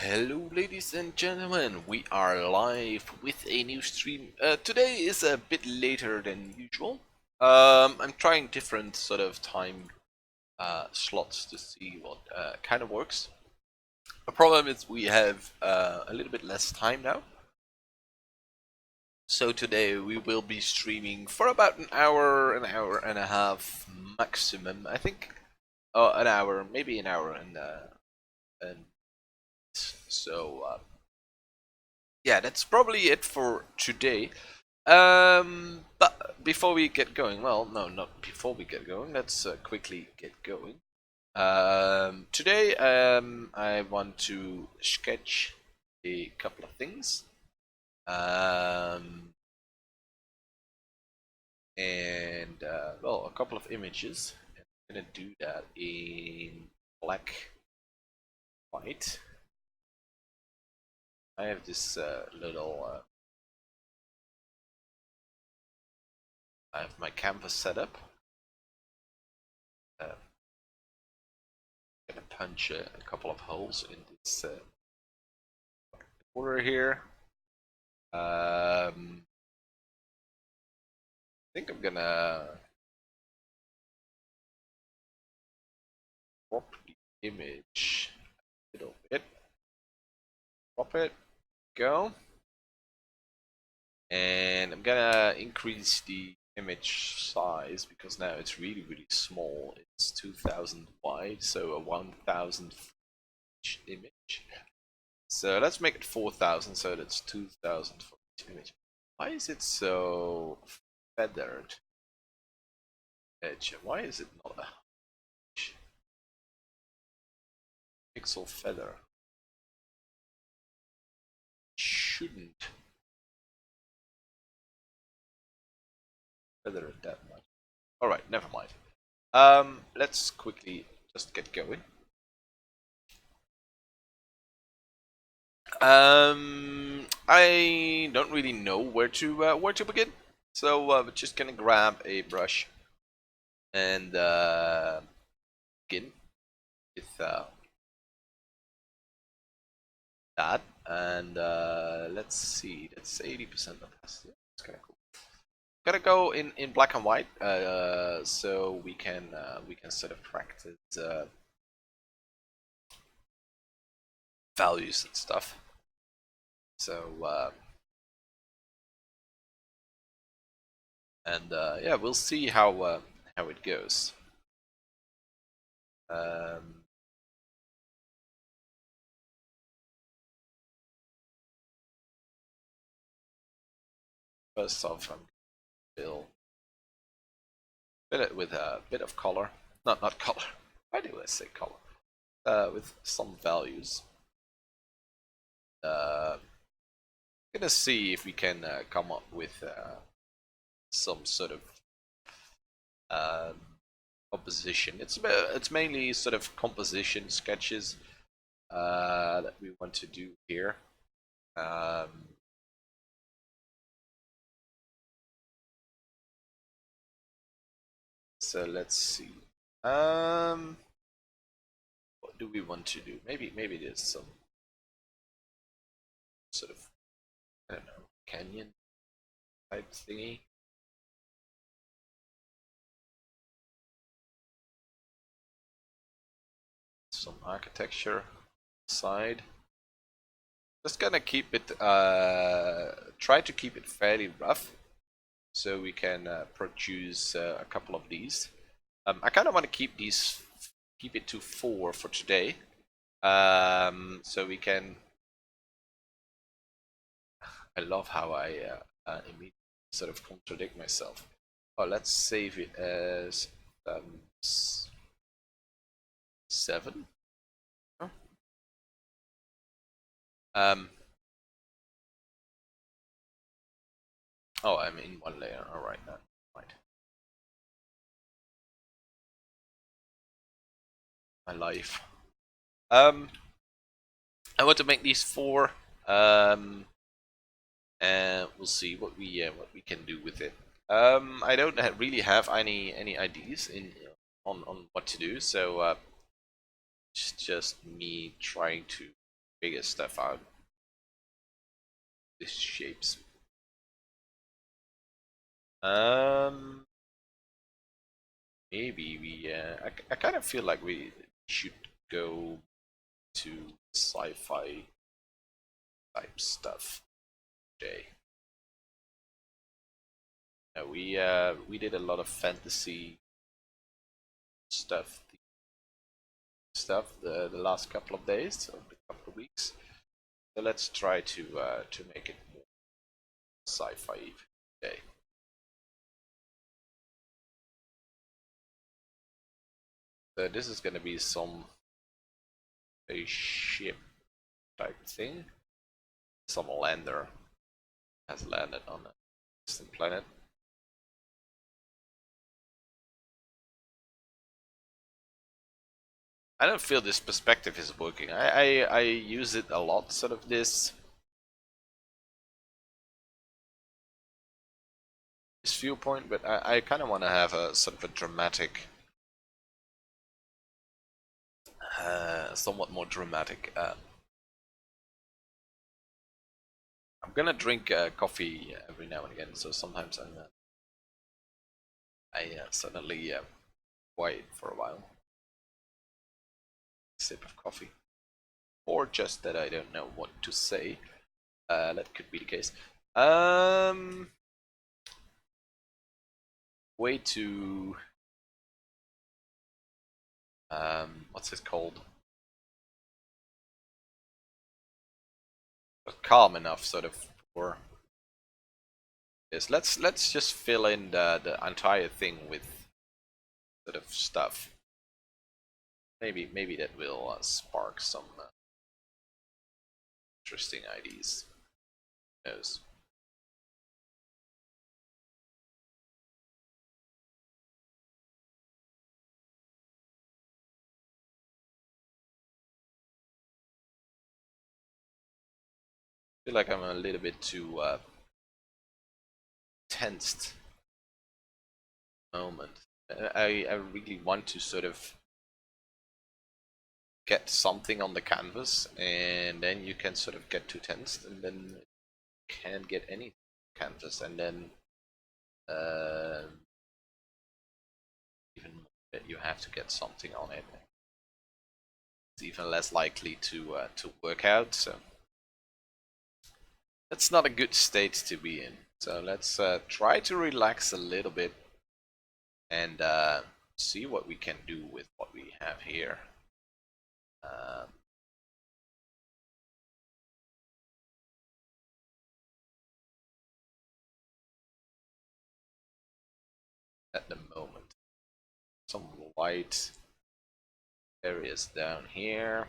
Hello ladies and gentlemen, we are live with a new stream. Today is a bit later than usual. I'm trying different sort of time slots to see what kind of works. The problem is we have a little bit less time now. So today we will be streaming for about an hour and a half maximum. I think an hour, maybe an hour and so yeah, that's probably it for today. But before we get going, well, no, not before we get going. Let's quickly get going. Today, I want to sketch a couple of things. And well, a couple of images. I'm gonna do that in black, white. I have this little. I have my canvas set up. Gonna punch a couple of holes in this border here. I think I'm gonna crop the image a little bit. Crop it, go. And I'm gonna increase the image size because now it's really small. It's 2000 wide, so a 1000 image. So let's make it 4000, so that's 2000 for each image. Why is it so feathered? Edge. Why is it not a pixel feather? Shouldn't feather it that much. Alright, never mind. Let's quickly just get going. I don't really know where to begin, so we're just gonna grab a brush and begin with that. And let's see, that's 80% opacity. It's kind of cool. Gotta go in black and white, so we can sort of practice values and stuff. So and yeah, we'll see how it goes. First off, I'm gonna fill it with a bit of color. Not color. Why do I say color? With some values. Gonna see if we can come up with some sort of composition. It's mainly sort of composition sketches that we want to do here. So let's see. What do we want to do? Maybe there's some sort of, I don't know, canyon type thingy. Some architecture side. Just gonna keep it, try to keep it fairly rough, so we can produce a couple of these. I kind of want to keep it to 4 for today, so we can. I love how I immediately sort of contradict myself. Oh, let's save it as 7. Huh? Oh, I'm in one layer. All right, now. Right. My life. I want to make these 4. And we'll see what we can do with it. I don't really have any ideas on what to do, so it's just me trying to bigger stuff out. These shapes. Maybe we. I kind of feel like we should go to sci-fi type stuff today. We did a lot of fantasy stuff the last couple of days or the couple of weeks. So let's try to make it more sci-fi today. So this is gonna be a ship type thing. Some lander has landed on a distant planet. I don't feel this perspective is working. I use it a lot, sort of this viewpoint, but I kind of want to have a sort of a dramatic, somewhat more dramatic. I'm gonna drink coffee every now and again, so sometimes I suddenly quiet for a while, sip of coffee, or just that I don't know what to say. That could be the case. Way to what's it called? Calm enough, sort of, for this. Let's just fill in the entire thing with sort of stuff. Maybe that will spark some interesting ideas. Who knows? I feel like I'm a little bit too tensed moment. I really want to sort of get something on the canvas, and then you can sort of get too tensed, and then you can't get any canvas, and then even that you have to get something on it. It's even less likely to work out. So that's not a good state to be in. So let's try to relax a little bit and see what we can do with what we have here. At the moment, some white areas down here.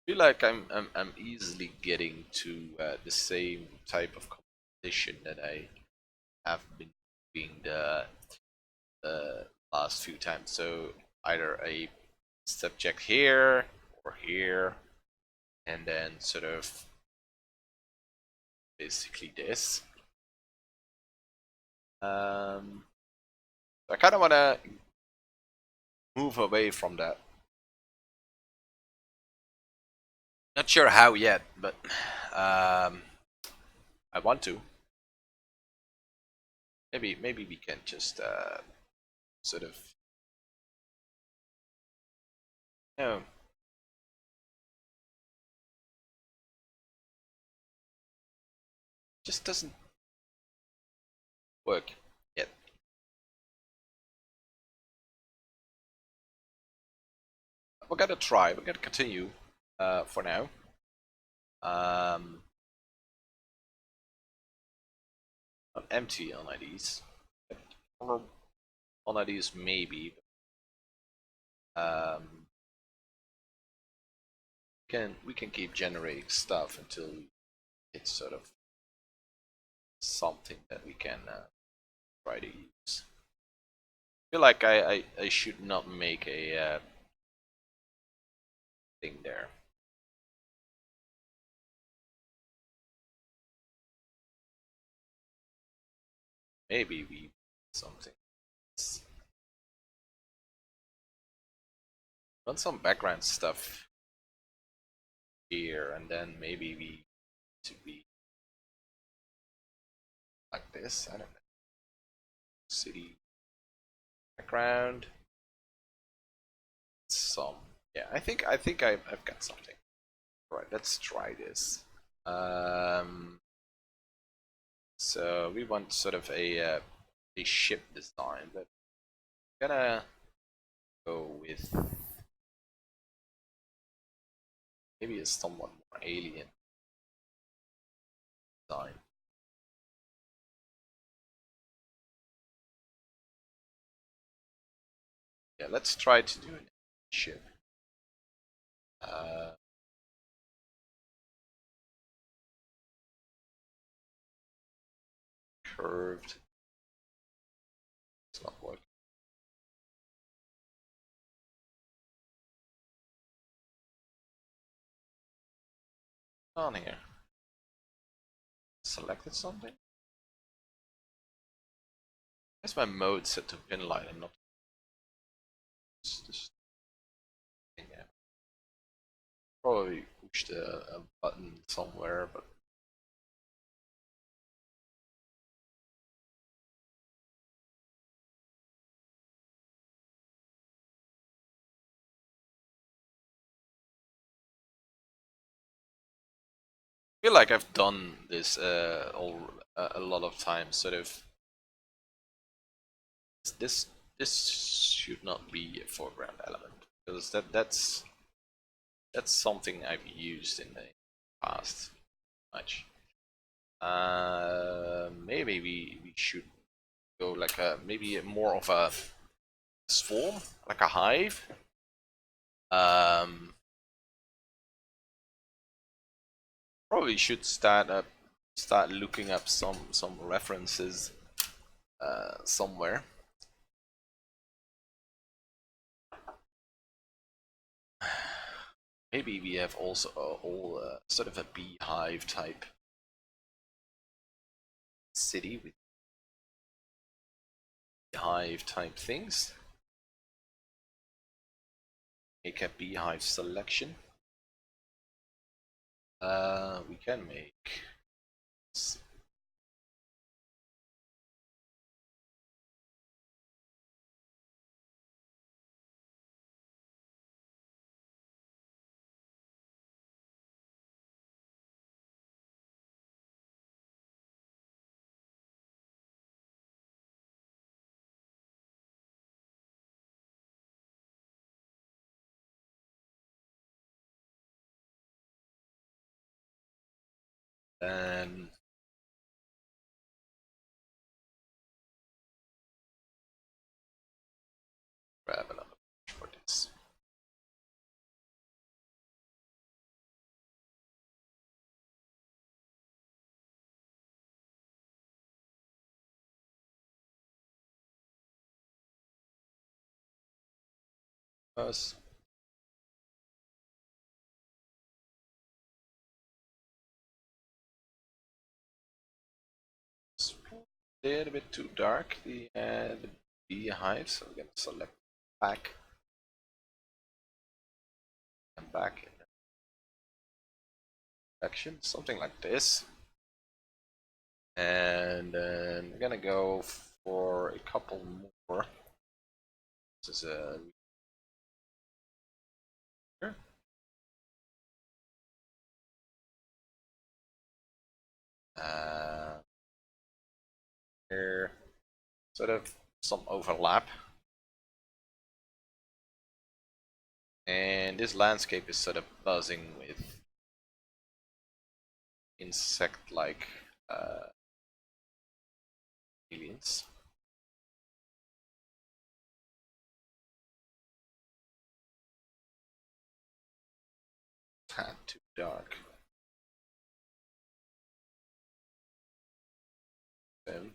Feel like I'm easily getting to the same type of composition that I have been doing the last few times. So either a subject here or here, and then sort of basically this. I kind of want to move away from that. Not sure how yet, but I want to. Maybe we can just sort of, you know, just doesn't work yet. We're gonna try. We're gonna continue for now. I'm empty on IDs. On IDs maybe. Um, we can keep generating stuff until it's sort of something that we can try to use. I feel like I should not make a thing there. Maybe we something. Want some background stuff here, and then maybe we to be like this. I don't know. City background. Some. Yeah, I think I've got something. All right, let's try this. So we want sort of a ship design, but I'm gonna go with maybe a somewhat more alien design. Yeah, let's try to do a ship. Uh, Curved. It's not working. On here. Selected something? Where's my mode set to pinline and not this thing? Yeah. Probably pushed a button somewhere, but I feel like I've done this a lot of times. Sort of this this should not be a foreground element because that's something I've used in the past much. Maybe we should go like a maybe more of a swarm, like a hive. Um, Probably should start looking up some references somewhere. Maybe we have also all sort of a beehive type city with beehive type things. Make a beehive selection. We can make and grab another for this. Us. It's a little bit too dark, the beehive, so we're gonna select back and back in the section, something like this. And then we're gonna go for a couple more. This is a uh, here, sort of some overlap. And this landscape is sort of buzzing with insect-like aliens. Tad too dark. Then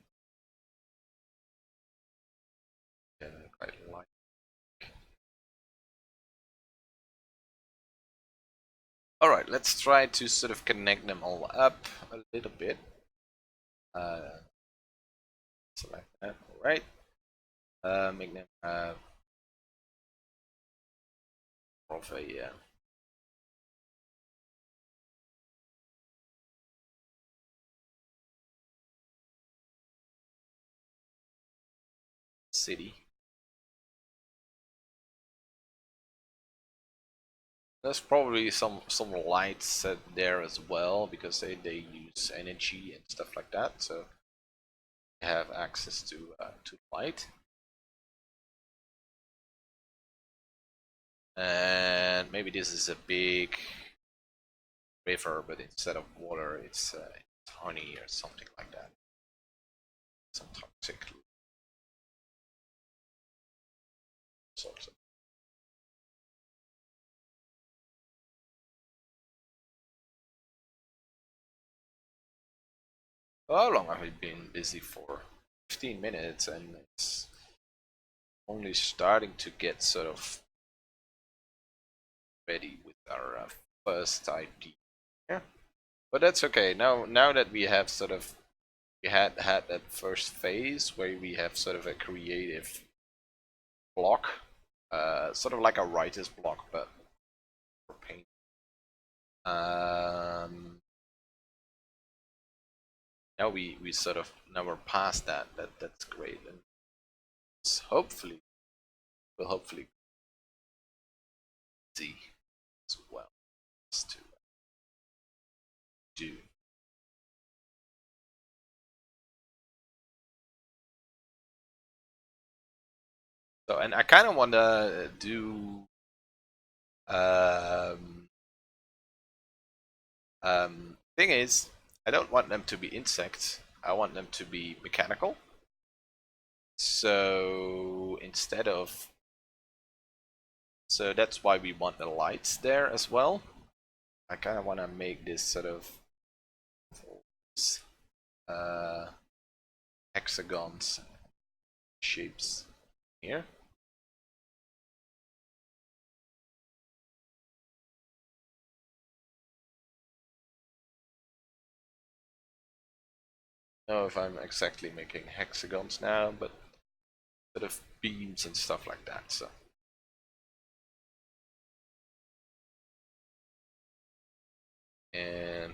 quite light. All right, let's try to sort of connect them all up a little bit. Select that. All right. Make them of a city. There's probably some lights set there as well because they use energy and stuff like that, so you have access to light. And maybe this is a big river, but instead of water, it's honey or something like that. Some toxic sorts of. How long have we been busy for? 15 minutes, and it's only starting to get sort of ready with our first idea. Yeah, but that's okay. Now that we have sort of had that first phase where we have sort of a creative block, sort of like a writer's block, but for paint. Now we sort of now we're past that. That's great, and it's hopefully see as well as to do. So, and I kind of want to do um, thing is, I don't want them to be insects. I want them to be mechanical. So instead of, so that's why we want the lights there as well. I kind of want to make this sort of uh, hexagons shapes here. I don't know if I'm exactly making hexagons now, but sort of beams and stuff like that. So. And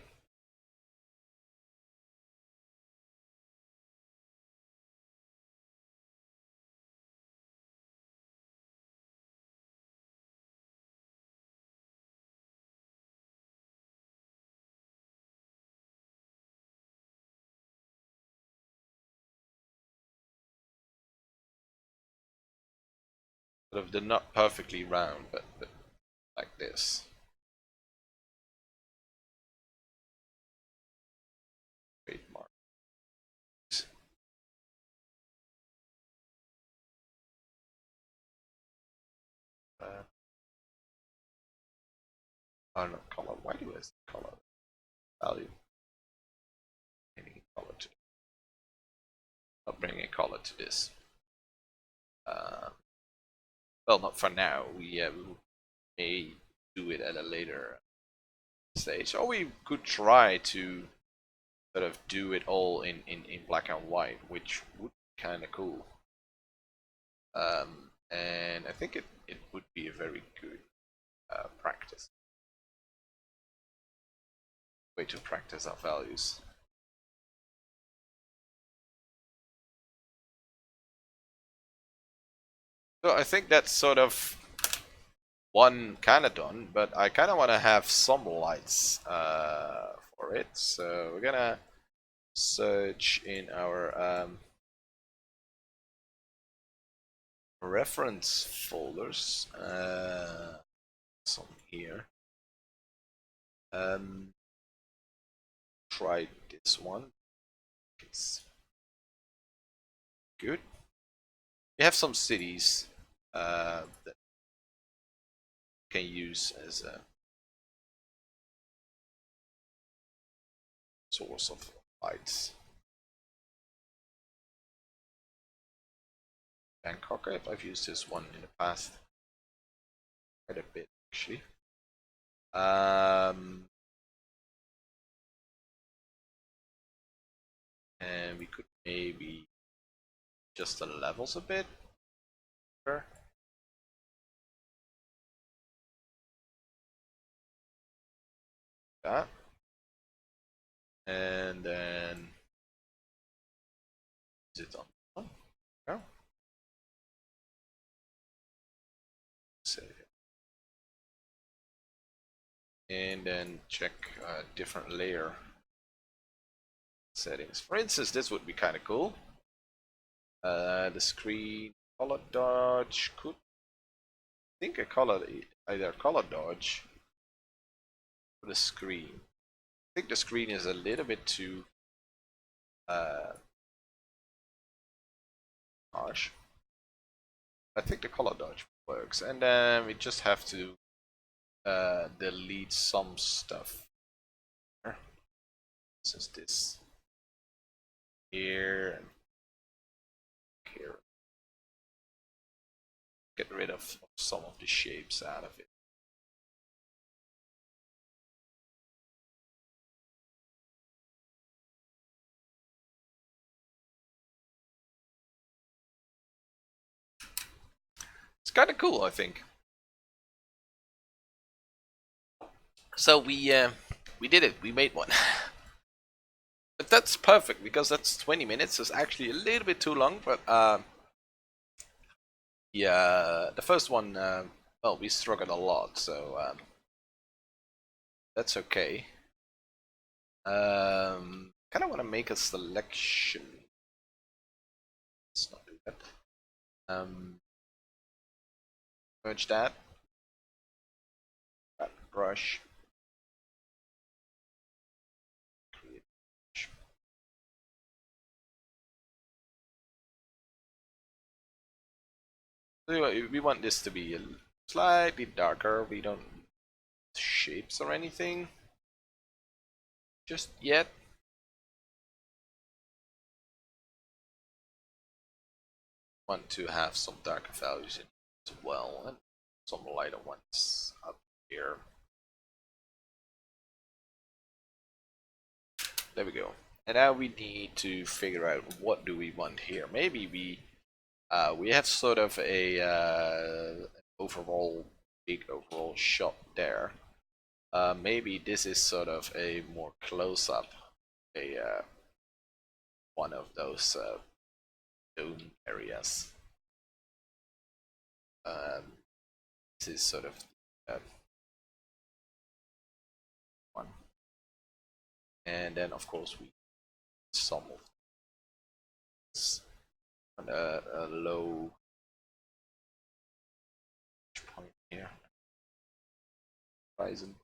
sort of they're not perfectly round, but like this. Trademark. Oh no, color. Why do I say color? Value. Any color to. I'll bring a color to this. Uh, well, not for now. We may do it at a later stage, or we could try to sort of do it all in black and white, which would be kind of cool. And I think it would be a very good practice way to practice our values. So I think that's sort of one kind of done, but I kind of want to have some lights for it. So we're gonna search in our reference folders. Some here. Try this one. It's good. We have some cities that can use as a source of lights. Bangkok, I've used this one in the past quite a bit actually. And we could maybe adjust the levels a bit. that. And then is it on one? No. Save it. And then check different layer settings. For instance, this would be kind of cool. The screen color dodge could think a color either color dodge or the screen. I think the screen is a little bit too harsh. I think the color dodge works, and then we just have to delete some stuff. This is this here and here. Get rid of some of the shapes out of it. It's kind of cool, I think. So we did it. We made one. But that's perfect because that's 20 minutes. It's actually a little bit too long, but yeah, the first one, well, we struggled a lot, so that's okay. Kind of want to make a selection. Let's not do that. Merge that. Grab the brush. Create brush. So we want this to be slightly darker. We don't shapes or anything just yet. Want to have some darker values in as well, and some lighter ones up here. There we go. And now we need to figure out what do we want here. Maybe we have sort of a overall big overall shot there. Maybe this is sort of a more close-up, a one of those dome areas. This is sort of one, and then of course we some of this on a low point here. Horizon.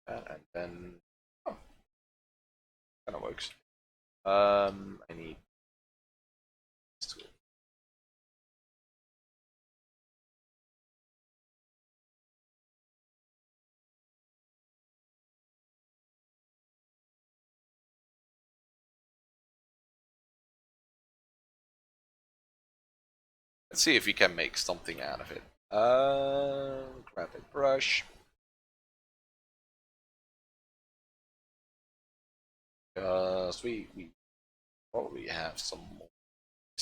And then oh, kind of works. I need this tool. Let's see if we can make something out of it. Grab a brush. Because we probably have some more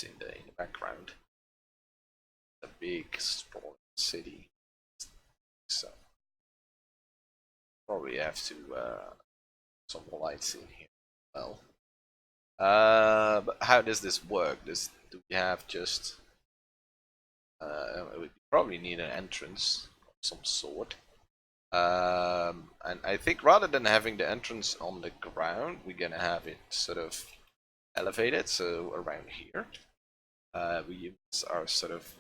in the background. A big sprawling city. So probably have to some lights in here. Well, but how does this work? Do we have just we probably need an entrance of some sort. And I think rather than having the entrance on the ground, we're gonna have it sort of elevated, so around here. We are sort of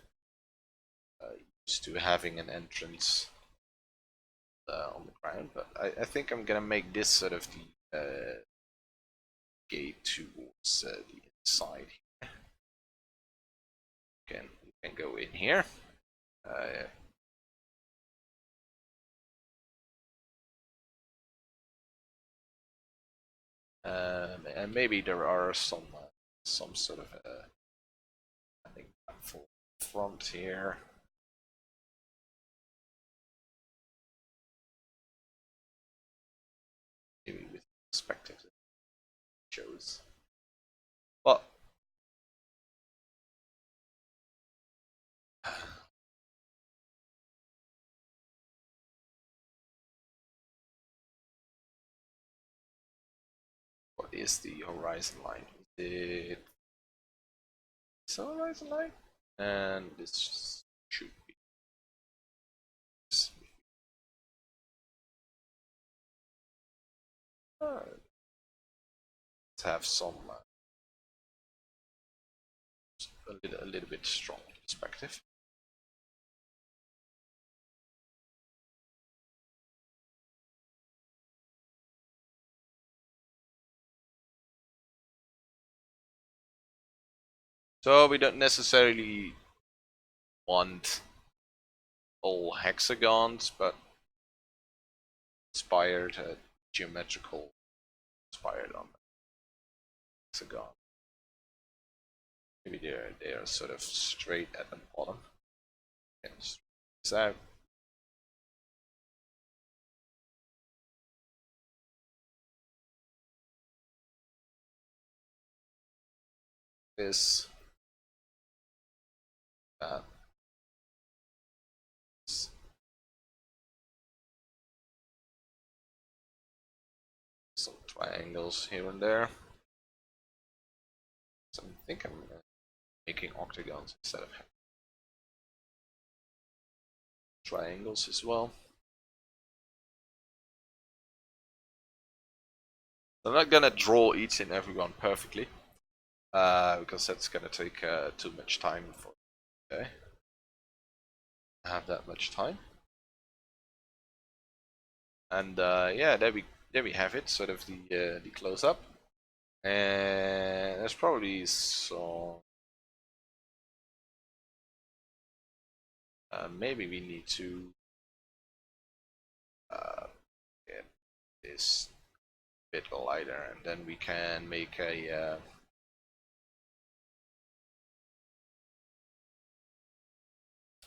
used to having an entrance on the ground, but I think I'm gonna make this sort of the gate towards the inside here. You can go in here. And maybe there are some sort of I think for front here. Maybe with perspective it shows. But is the horizon line? Is it this horizon line? And this should be. Let's have some a little bit strong perspective. So we don't necessarily want all hexagons, but inspired geometrical inspired on hexagon. Maybe they're sort of straight at the bottom. And this out. This some triangles here and there. So I think I'm making octagons instead of triangles as well. I'm not gonna draw each and every one perfectly, because that's gonna take too much time for okay. I have that much time. And yeah, there we have it, sort of the close up. And there's probably some. Maybe we need to get this bit lighter, and then we can make a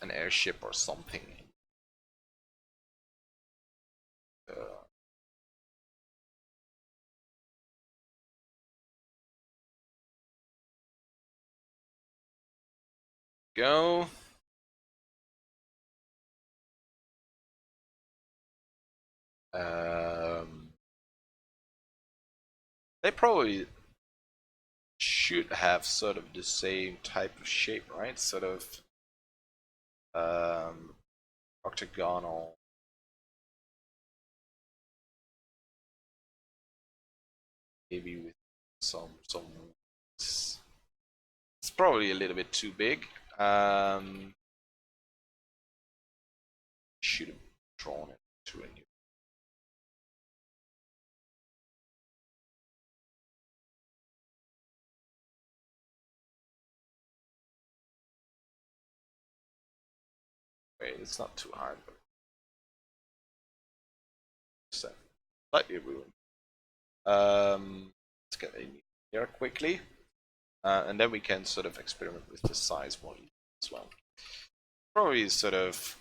an airship or something. Go. They probably should have sort of the same type of shape, right? Sort of octagonal. Maybe with some. It's probably a little bit too big. Should have drawn it to a new. Wait, it's not too hard, but slightly ruined. Let's get a new here quickly, and then we can sort of experiment with the size more as well. Probably sort of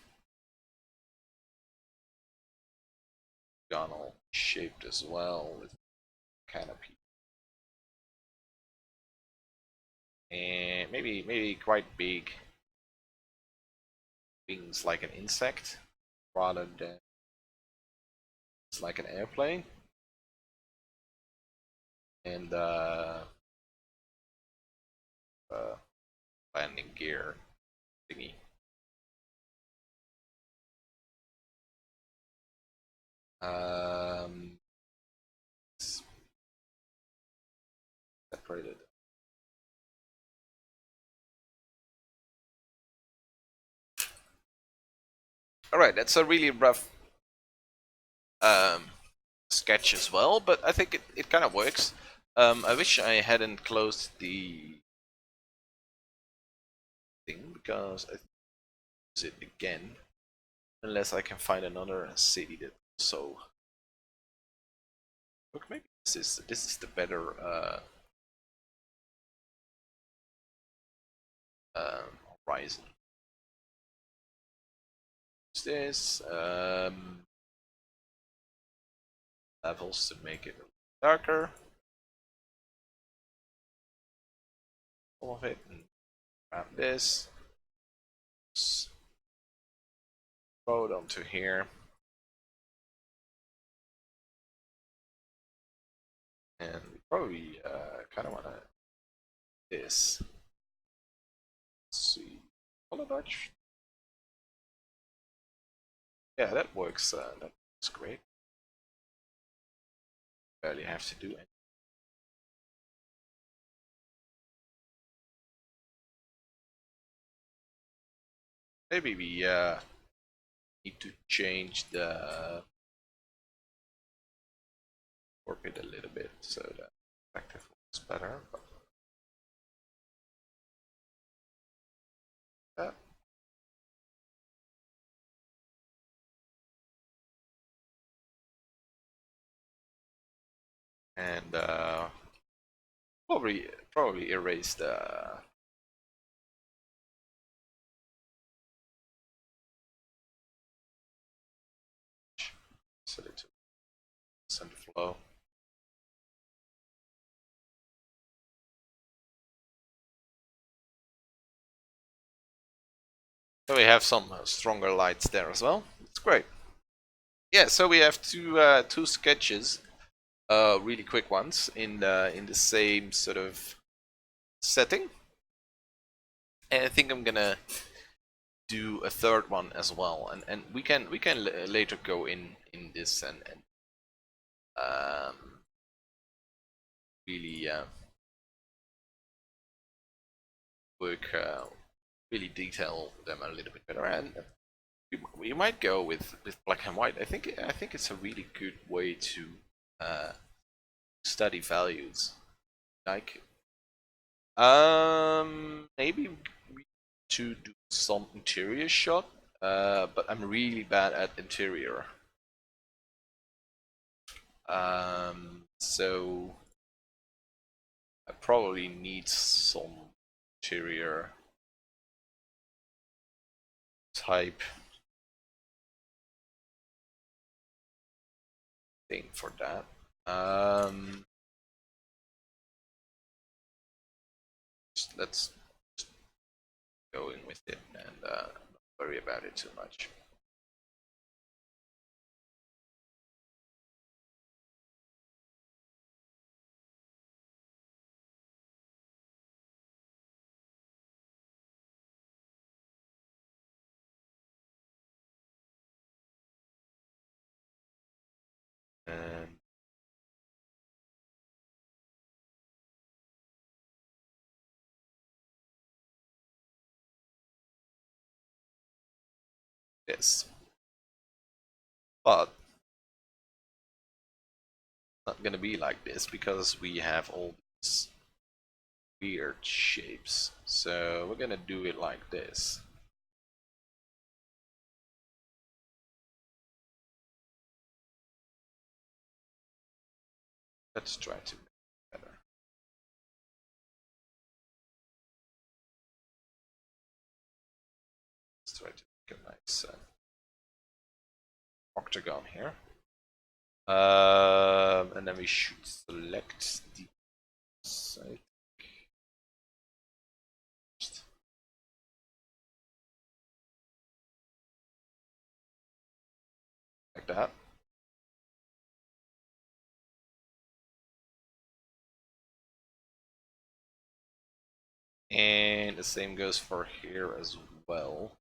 octagonal shaped as well with canopy, and maybe quite big wings like an insect rather than it's like an airplane. And landing gear thingy. Separated. All right, that's a really rough sketch as well, but I think it kind of works. I wish I hadn't closed the thing because I use it again, unless I can find another city that so. Look, maybe this is the better horizon. Use this levels to make it darker. Some of it and grab this. Throw it onto here. And we Probably kind of want to this. Let's see, color dodge. Yeah, that works. That works great. Barely have to do anything. Maybe we need to change the orbit a little bit so that perspective looks better. But that. And probably erase the set it to center flow. So we have some stronger lights there as well. It's great. Yeah, so we have two sketches, really quick ones in the same sort of setting. And I think I'm gonna do a third one as well, and we can later go in this and um, really work really detail them a little bit better, and we might go with black and white. I think it's a really good way to study values. Like maybe we to do some interior shot, but I'm really bad at interior. So I probably need some interior type thing for that. Let's go in with it and not worry about it too much. And this, but not gonna be like this because we have all these weird shapes. So we're gonna do it like this. Let's try to make it better. Let's try to make a nice octagon here. And then we should select the side like that. And the same goes for here as well.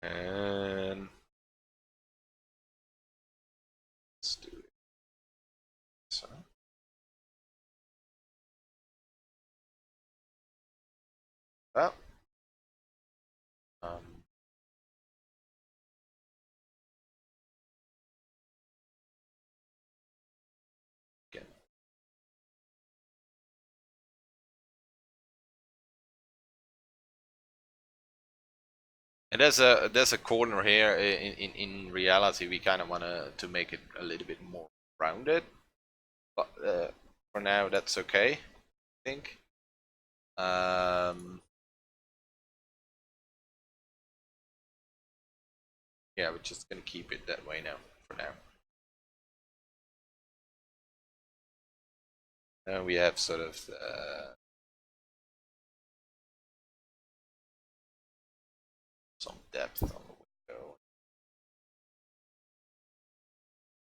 And let's do it. So that. Um, again. And there's a corner here. In reality, we kind of want to make it a little bit more rounded, but for now that's okay, I think. Yeah, we're just gonna keep it that way now for now. And we have sort of some depth on the window.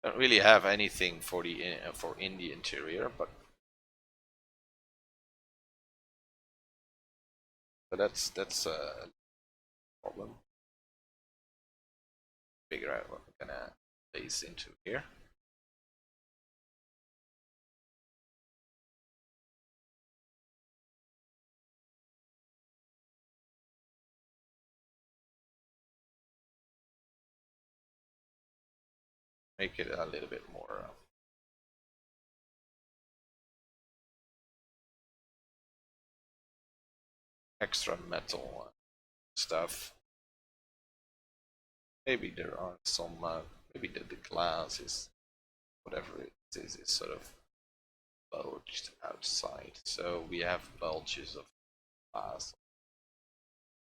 Don't really have anything for the in the interior, but that's a problem. Figure out what we're gonna place into here. Make it a little bit more extra metal stuff. Maybe there are some, maybe the glass is, whatever it is sort of bulged outside. So we have bulges of glass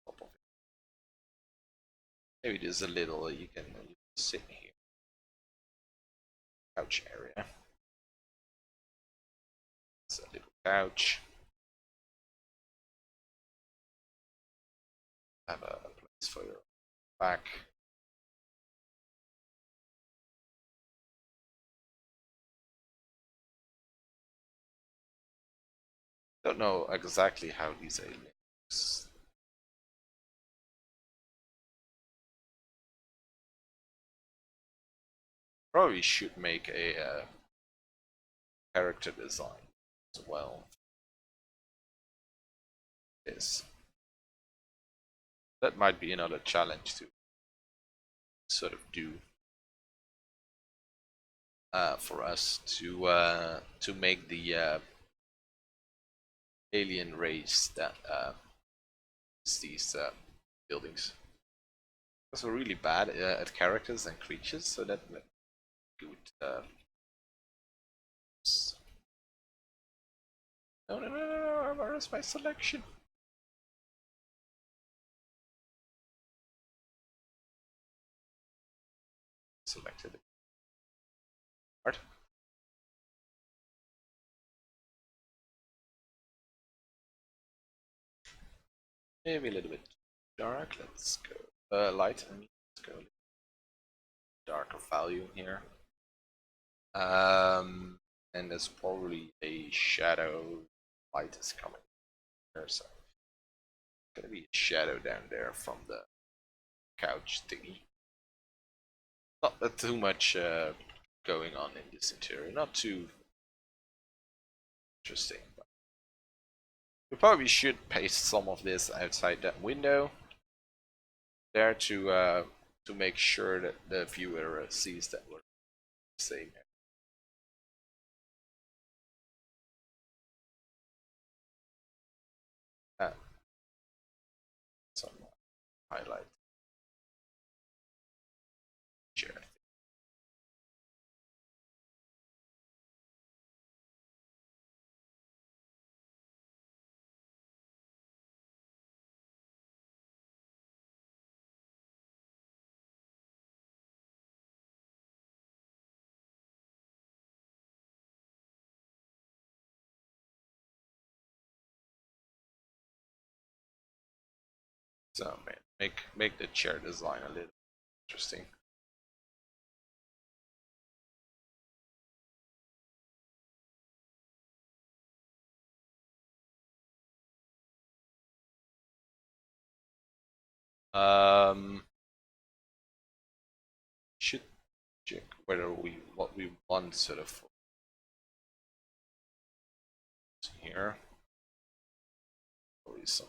on top of it. Maybe there's a little, you can sit here. Couch area. It's a little couch. Have a place for your back. Don't know exactly how these aliens. Probably should make a character design as well. Yes, that might be another challenge to sort of do for us to make the alien race that is these buildings. Because we're really bad at characters and creatures, so that good. No, where is my selection? Selected it. Art. Maybe a little bit dark. Let's go light. Let's go darker value here. And there's probably a shadow. Light is coming here, so gonna be a shadow down there from the couch thingy. Not that too much going on in this interior. Not too interesting. But we probably should paste some of this outside that window there to make sure that the viewer sees that we're saying it. Some highlight. Sure. So man, make the chair design a little interesting. Should check whether what we want sort of here. Probably some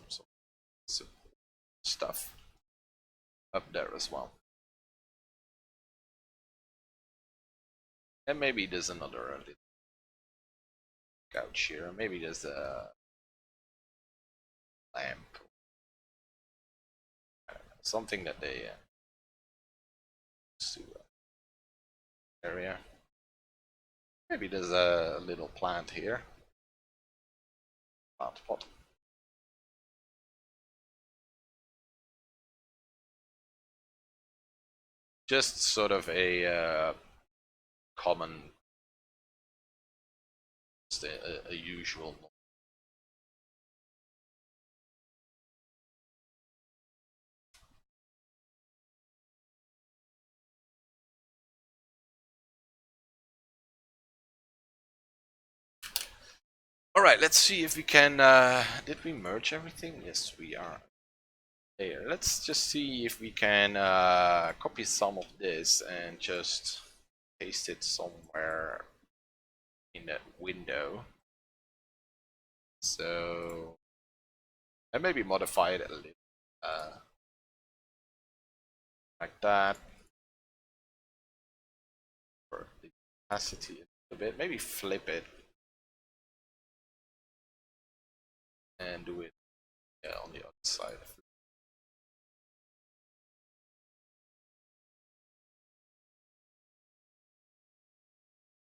simple stuff up there as well. And maybe there's another little couch here. Maybe there's a lamp. Something that they to area. Maybe there's a little plant here. Plant pot. Just sort of a common just a usual. All right, let's see if we can. Did we merge everything? Yes, we are. There. Let's just see if we can copy some of this and just paste it somewhere in that window. So, and maybe modify it a little, like that, for the opacity a bit. Maybe flip it and do it on the other side.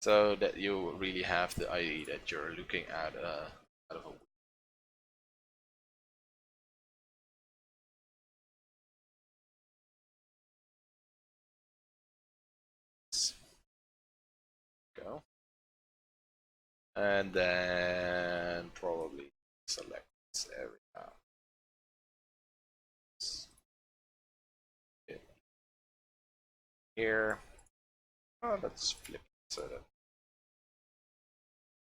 So that you really have the idea that you're looking at out of a. Go. And then probably select this area. Here. Oh, let's flip it so that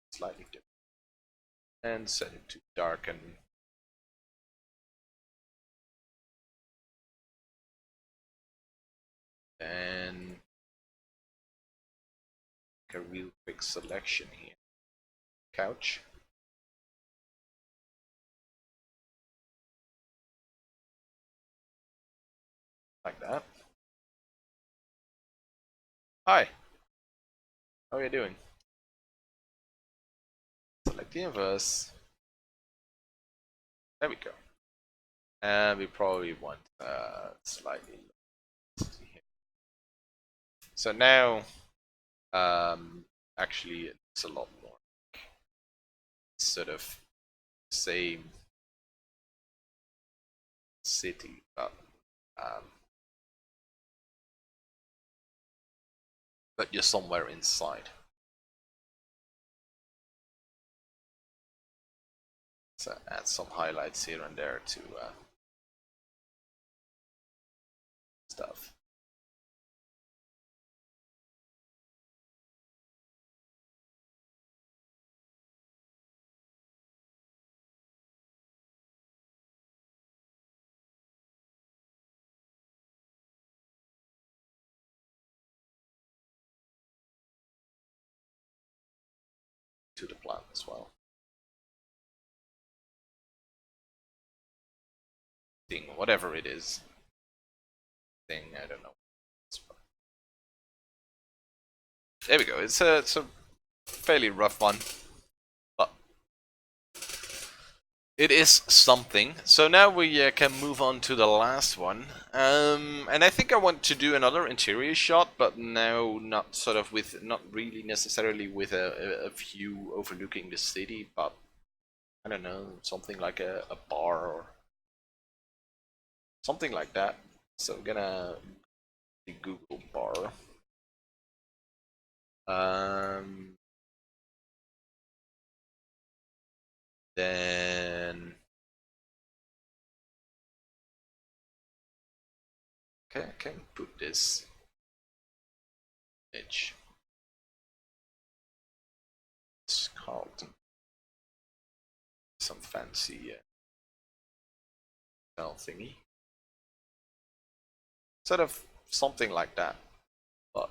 it's slightly different. And set it to darken. And make a real quick selection here. Couch. Like that. Hi. How are you doing? Select the inverse. There we go. And we probably want slightly lower. So now, actually, it's a lot more sort of same city, but you're somewhere inside. So add some highlights here and there to stuff. To the plant as well. Thing, whatever it is. Thing, I don't know. There we go. It's a fairly rough one, but it is something. So now we can move on to the last one. And I think I want to do another interior shot, but now not sort of with, not really necessarily with a view overlooking the city, but I don't know, something like a bar or something like that. So I'm gonna Google bar. Then okay, I can put this image. It's called some fancy spell thingy. Sort of something like that, but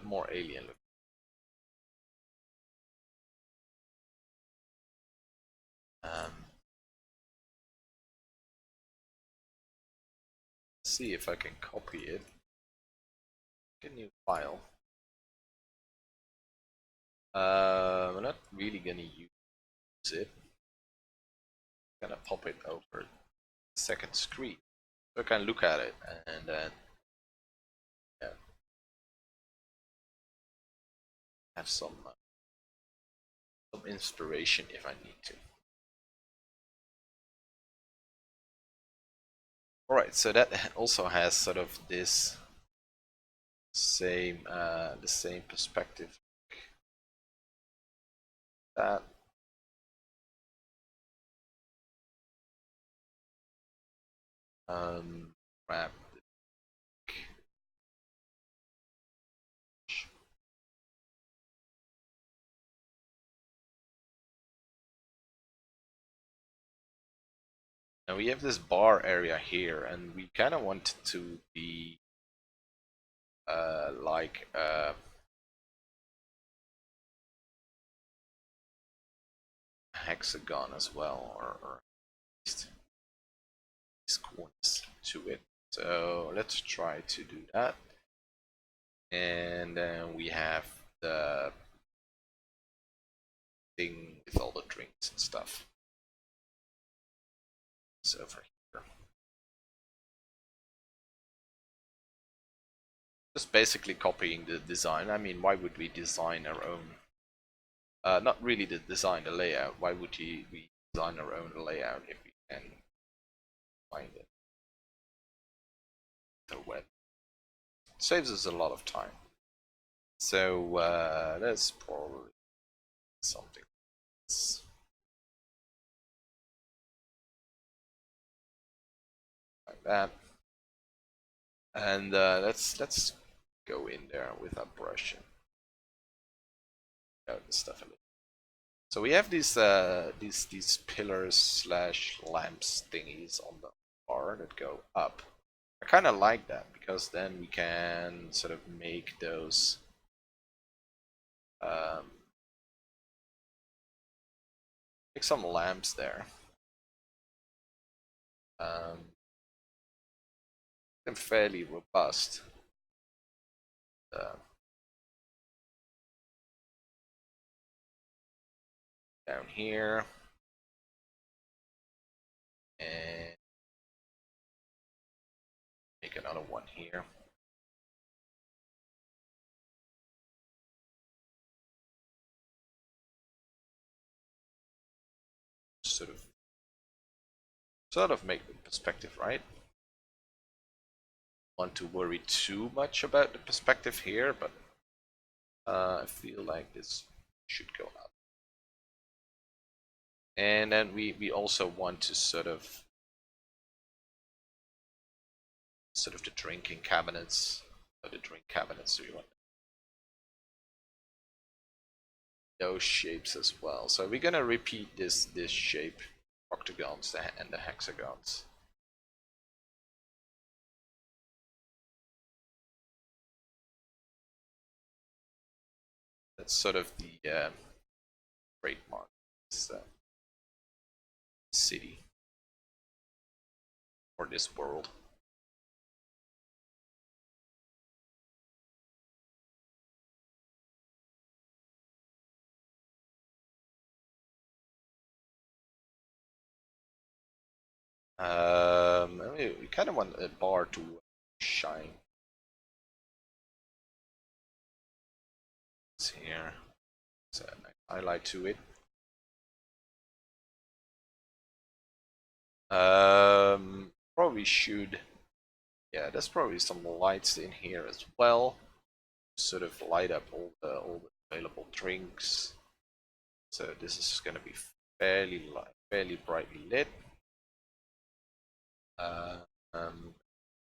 more alien looking. See if I can copy it. Get a new file. I'm not really gonna use it. I'm gonna pop it over the second screen so I can look at it and then yeah, have some inspiration if I need to. Alright, so that also has sort of this same the same perspective that. Grab the now we have this bar area here, and we kind of want it to be like hexagon as well, or at least these corners to it. So let's try to do that. And then we have the thing with all the drinks and stuff. It's over here. Just basically copying the design. I mean, why would we design our own? Not really the design, the layout. Why would we design our own layout if we can find it? The web. It saves us a lot of time. So that's probably something. Like that. And let's go in there with our brush and out the stuff a little. So we have these pillars slash lamps thingies on the bar that go up. I kind of like that because then we can sort of make those make some lamps there. They're fairly robust. Down here, and make another one here. Sort of make the perspective right. Want to worry too much about the perspective here, but I feel like this should go up. And then we also want to sort of the drinking cabinets, or the drink cabinets, so we want those shapes as well. So we're gonna repeat this shape, octagons and the hexagons. That's sort of the trademark. This city or this world. I mean, we kind of want a bar to shine. It's here. It's a highlight to it. Probably should. Yeah, there's probably some lights in here as well. Sort of light up all the available drinks. So this is going to be fairly brightly lit.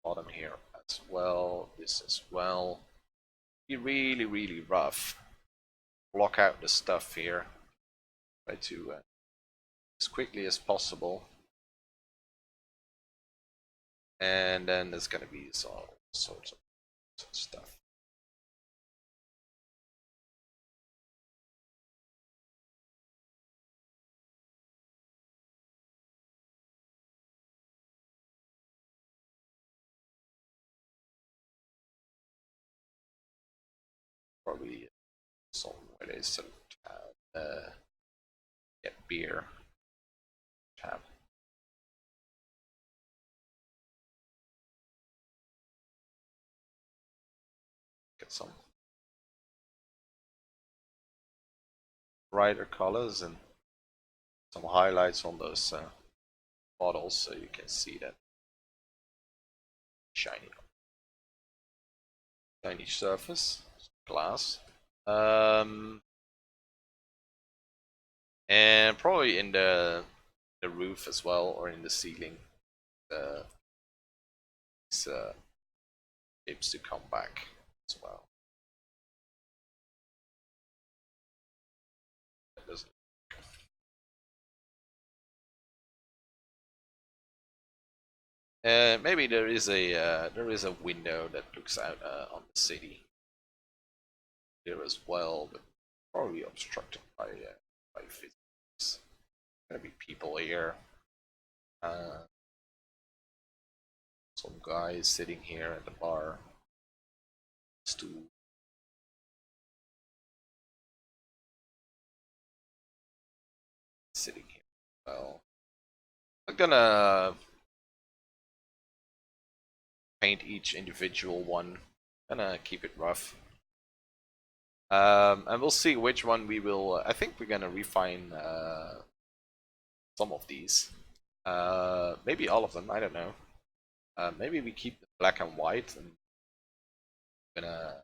Bottom here as well. This as well. Be really rough. Block out the stuff here. Try to as quickly as possible. And then there's going to be all sorts of stuff. Probably somewhere there's some get beer tab. Get some brighter colors and some highlights on those bottles so you can see that shiny surface glass. and probably in the roof as well, or in the ceiling. These shapes to come back as well. That doesn't. Maybe there is a window that looks out on the city here as well, but probably obstructed by physics. Gonna be people here. Some guy is sitting here at the bar. Stool. Sitting here. Well, I'm gonna paint each individual one. Gonna keep it rough. And we'll see which one we will. I think we're gonna refine some of these. Maybe all of them. I don't know. Maybe we keep them black and white, and gonna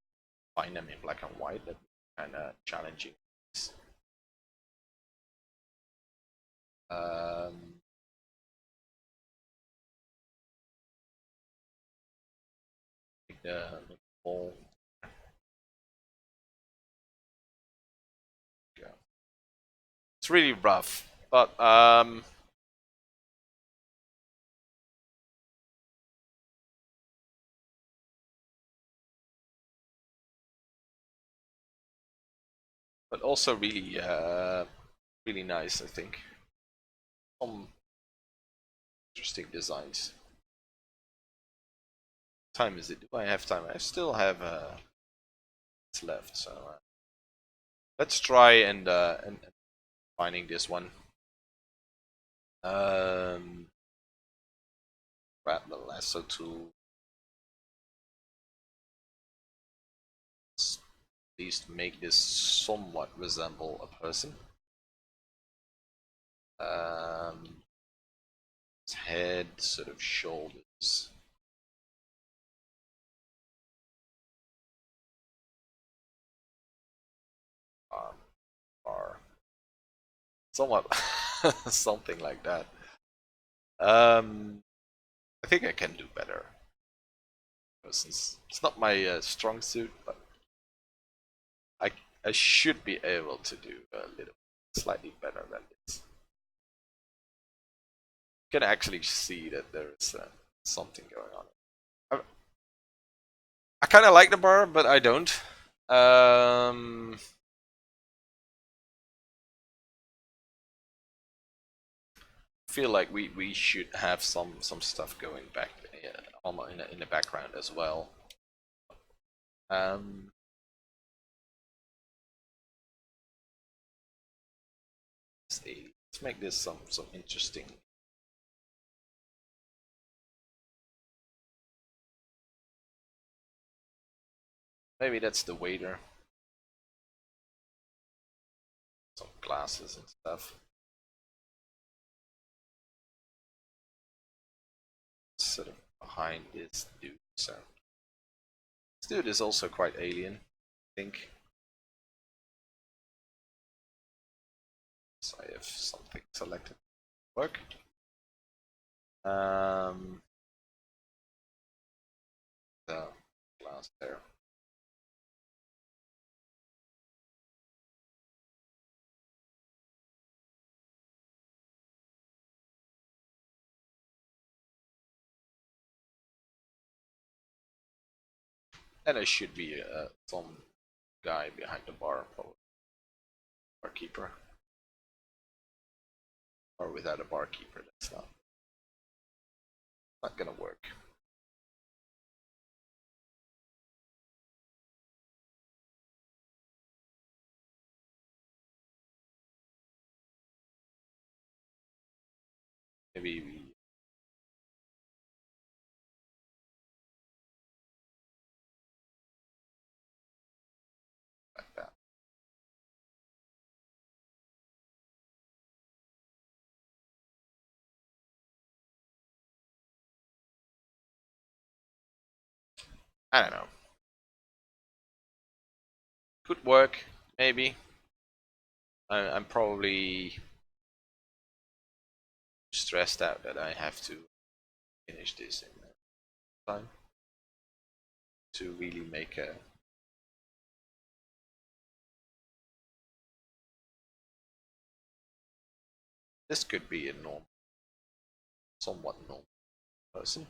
find them in black and white. That kind of challenging. Um, the whole. It's really rough, but also really really nice, I think. Some interesting designs. Time is it? Do I have time? I still have it's left, so let's try and finding this one. Grab the lasso tool. Let's at least make this somewhat resemble a person. His head, sort of shoulders. Are somewhat something like that. I think I can do better. It's not my strong suit, but I I should be able to do a little slightly better than this. You can actually see that there is something going on. I kind of like the bar, but I don't. Feel like we should have some stuff going back in the background as well. Um, let's make this some interesting. Maybe that's the waiter. Some glasses and stuff. Sort of behind this dude. So this dude is also quite alien, I think. So I have something selected. Work. The glass there. And there should be some guy behind the bar, probably barkeeper. Or without a barkeeper, that's not gonna work. Maybe we like that. I don't know. Could work, maybe. I'm probably stressed out that I have to finish this in time to really make a. This could be a normal, somewhat normal person.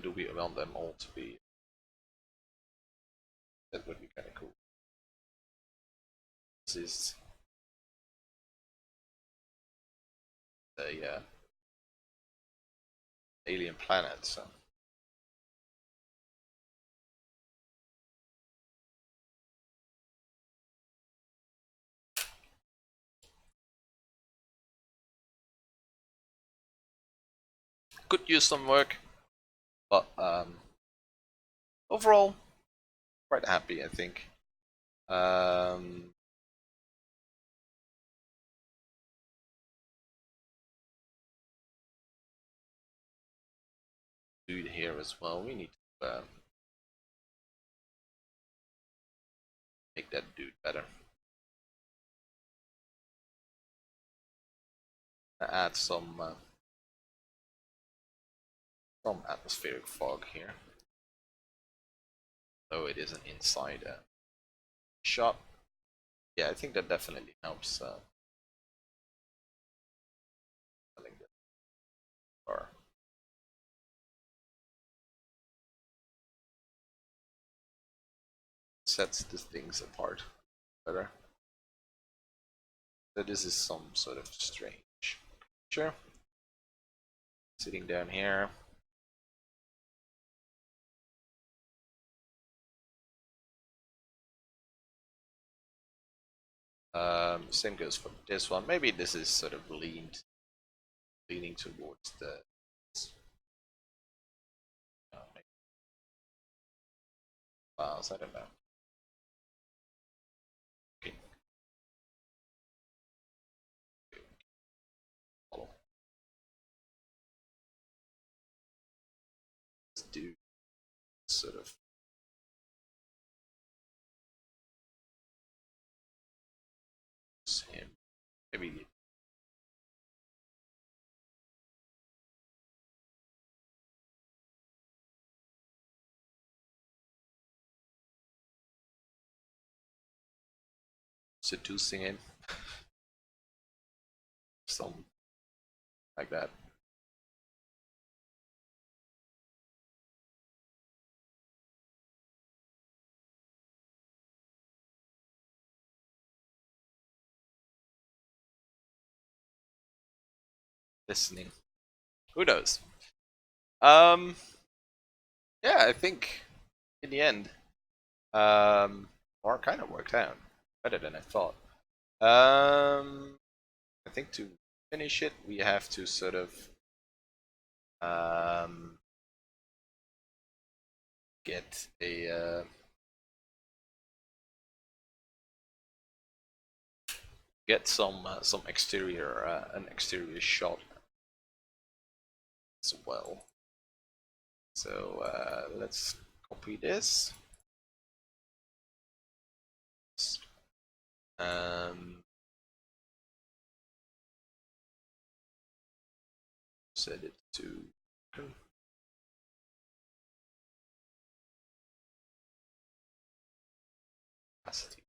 Do we want them all to be? That would be kind of cool. This is a alien planet, so. Could use some work, but overall, quite happy, I think. Dude here as well. We need to make that dude better. Add some atmospheric fog here. Though it is an inside shot. Yeah, I think that definitely helps. Or sets the things apart better. So this is some sort of strange creature sitting down here. Same goes for this one. Maybe this is sort of leaning towards the files. I don't know. Okay. Follow. Let's do sort of him. Maybe seducing him. Some like that. Listening. Who knows? Um, yeah, I think in the end, or kind of worked out better than I thought. I think to finish it, we have to sort of get a get some exterior an exterior shot as well. So let's copy this. Set it to opacity.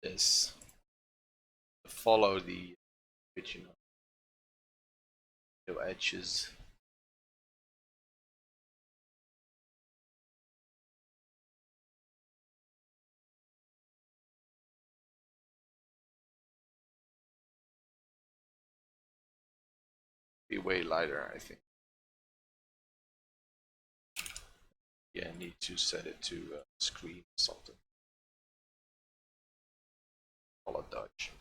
This follow the original edges. Be way lighter, I think. Yeah, I need to set it to screen something. Follow Dutch.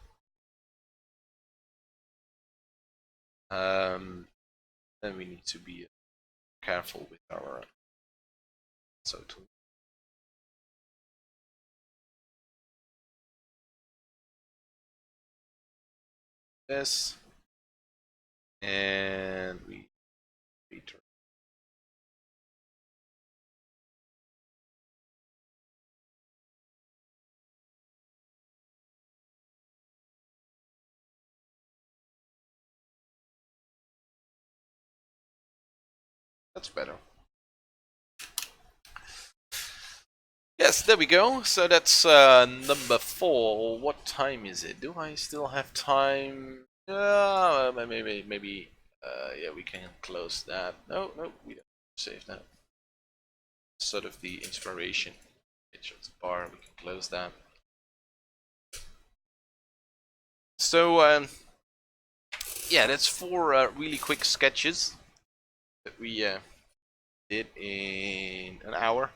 Then we need to be careful with our tool. this, and we return. That's better. Yes, there we go. So that's number 4. What time is it? Do I still have time? Maybe. Yeah, we can close that. No, we don't save that. Sort of the inspiration pictures bar. We can close that. So yeah, that's 4 really quick sketches that we did in an hour.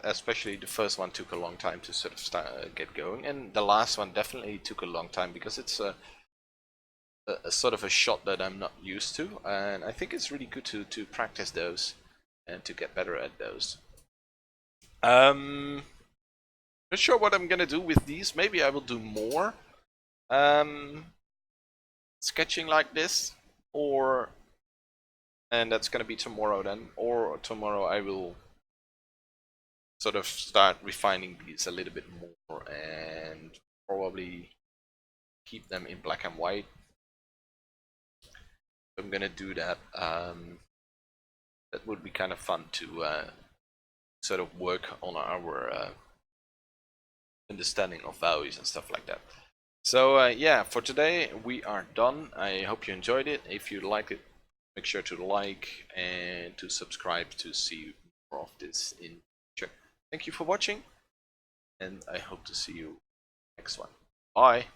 Especially the first one took a long time to sort of get going, and the last one definitely took a long time because it's a sort of a shot that I'm not used to, and I think it's really good to practice those and to get better at those. Not sure what I'm gonna do with these. Maybe I will do more sketching like this, and that's gonna be tomorrow then, or tomorrow I will sort of start refining these a little bit more and probably keep them in black and white. I'm gonna do that. That would be kind of fun to sort of work on our understanding of values and stuff like that. So yeah, for today we are done. I hope you enjoyed it. If you liked it, make sure to like and to subscribe to see more of this in future. Thank you for watching, and I hope to see you next one. Bye.